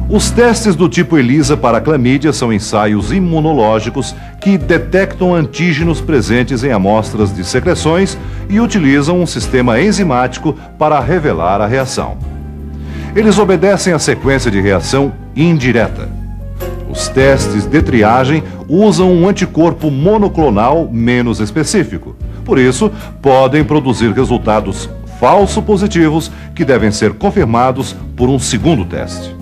Os testes do tipo ELISA para clamídia são ensaios imunológicos que detectam antígenos presentes em amostras de secreções e utilizam um sistema enzimático para revelar a reação. Eles obedecem à sequência de reação indireta. Os testes de triagem usam um anticorpo monoclonal menos específico. Por isso, podem produzir resultados falso positivos que devem ser confirmados por um segundo teste.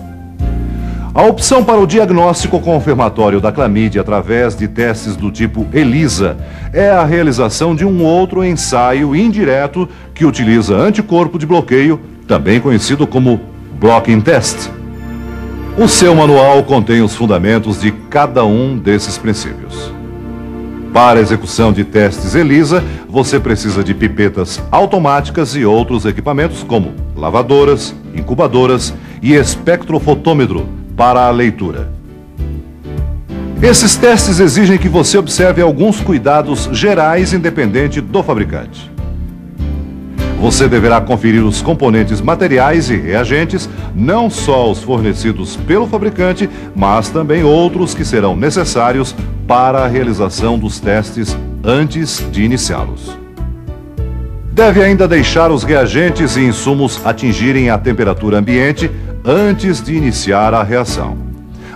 A opção para o diagnóstico confirmatório da clamídia através de testes do tipo ELISA é a realização de um outro ensaio indireto que utiliza anticorpo de bloqueio, também conhecido como Blocking Test. O seu manual contém os fundamentos de cada um desses princípios. Para a execução de testes ELISA, você precisa de pipetas automáticas e outros equipamentos como lavadoras, incubadoras e espectrofotômetro para a leitura. Esses testes exigem que você observe alguns cuidados gerais independente do fabricante. Você deverá conferir os componentes materiais e reagentes, não só os fornecidos pelo fabricante, mas também outros que serão necessários para a realização dos testes antes de iniciá-los. Deve ainda deixar os reagentes e insumos atingirem a temperatura ambiente antes de iniciar a reação.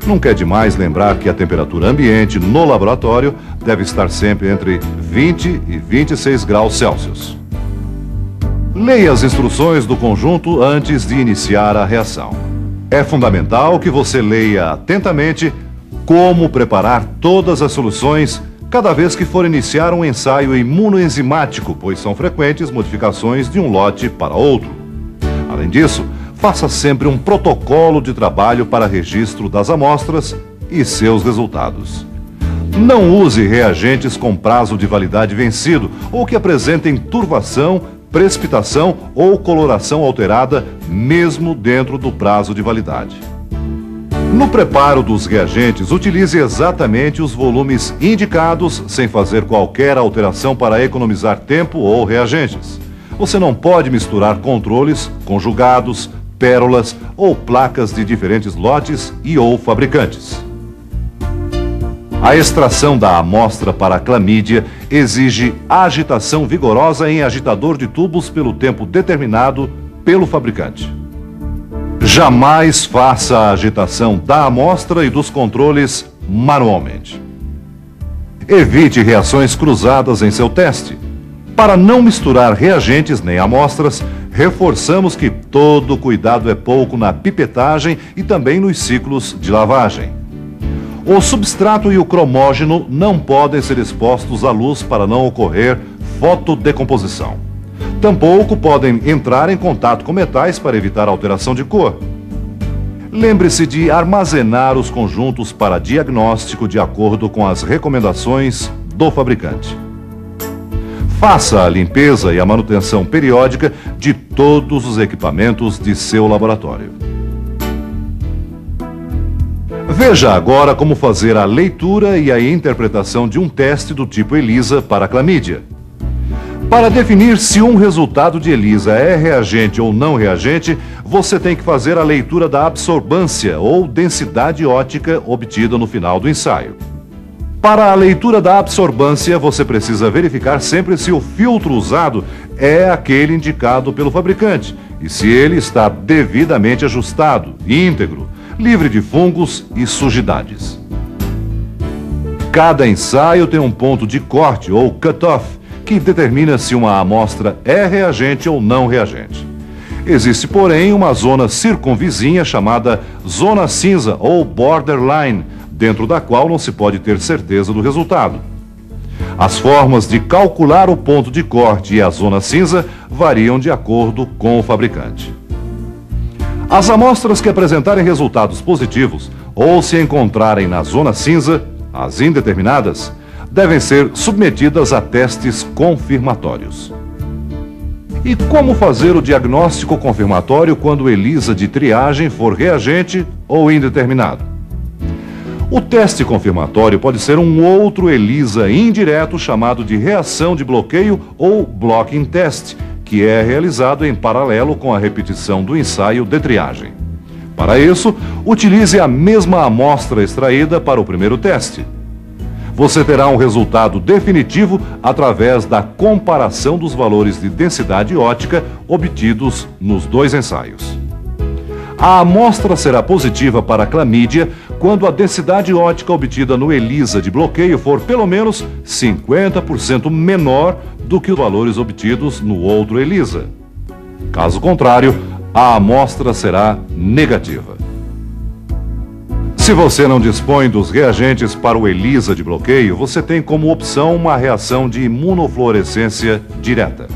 Nunca é demais lembrar que a temperatura ambiente no laboratório deve estar sempre entre 20 e 26 graus Celsius. Leia as instruções do conjunto antes de iniciar a reação. É fundamental que você leia atentamente como preparar todas as soluções cada vez que for iniciar um ensaio imunoenzimático, pois são frequentes modificações de um lote para outro. Além disso, faça sempre um protocolo de trabalho para registro das amostras e seus resultados. Não use reagentes com prazo de validade vencido ou que apresentem turvação, precipitação ou coloração alterada, mesmo dentro do prazo de validade. No preparo dos reagentes, utilize exatamente os volumes indicados, sem fazer qualquer alteração para economizar tempo ou reagentes. Você não pode misturar controles, conjugados, pérolas ou placas de diferentes lotes e ou fabricantes. A extração da amostra para a clamídia exige agitação vigorosa em agitador de tubos pelo tempo determinado pelo fabricante. Jamais faça a agitação da amostra e dos controles manualmente. Evite reações cruzadas em seu teste. Para não misturar reagentes nem amostras, reforçamos que todo cuidado é pouco na pipetagem e também nos ciclos de lavagem. O substrato e o cromógeno não podem ser expostos à luz para não ocorrer fotodecomposição. Tampouco podem entrar em contato com metais para evitar alteração de cor. Lembre-se de armazenar os conjuntos para diagnóstico de acordo com as recomendações do fabricante. Faça a limpeza e a manutenção periódica de todos os equipamentos de seu laboratório. Veja agora como fazer a leitura e a interpretação de um teste do tipo ELISA para clamídia. Para definir se um resultado de ELISA é reagente ou não reagente, você tem que fazer a leitura da absorbância ou densidade ótica obtida no final do ensaio. Para a leitura da absorbância, você precisa verificar sempre se o filtro usado é aquele indicado pelo fabricante e se ele está devidamente ajustado, íntegro, livre de fungos e sujidades. Cada ensaio tem um ponto de corte ou cutoff que determina se uma amostra é reagente ou não reagente. Existe, porém, uma zona circunvizinha chamada zona cinza ou borderline, dentro da qual não se pode ter certeza do resultado. As formas de calcular o ponto de corte e a zona cinza variam de acordo com o fabricante. As amostras que apresentarem resultados positivos ou se encontrarem na zona cinza, as indeterminadas, devem ser submetidas a testes confirmatórios. E como fazer o diagnóstico confirmatório quando o ELISA de triagem for reagente ou indeterminado? O teste confirmatório pode ser um outro ELISA indireto chamado de reação de bloqueio ou blocking test, que é realizado em paralelo com a repetição do ensaio de triagem. Para isso, utilize a mesma amostra extraída para o primeiro teste. Você terá um resultado definitivo através da comparação dos valores de densidade óptica obtidos nos 2 ensaios. A amostra será positiva para a clamídia quando a densidade óptica obtida no ELISA de bloqueio for pelo menos 50% menor do que os valores obtidos no outro ELISA. Caso contrário, a amostra será negativa. Se você não dispõe dos reagentes para o ELISA de bloqueio, você tem como opção uma reação de imunofluorescência direta.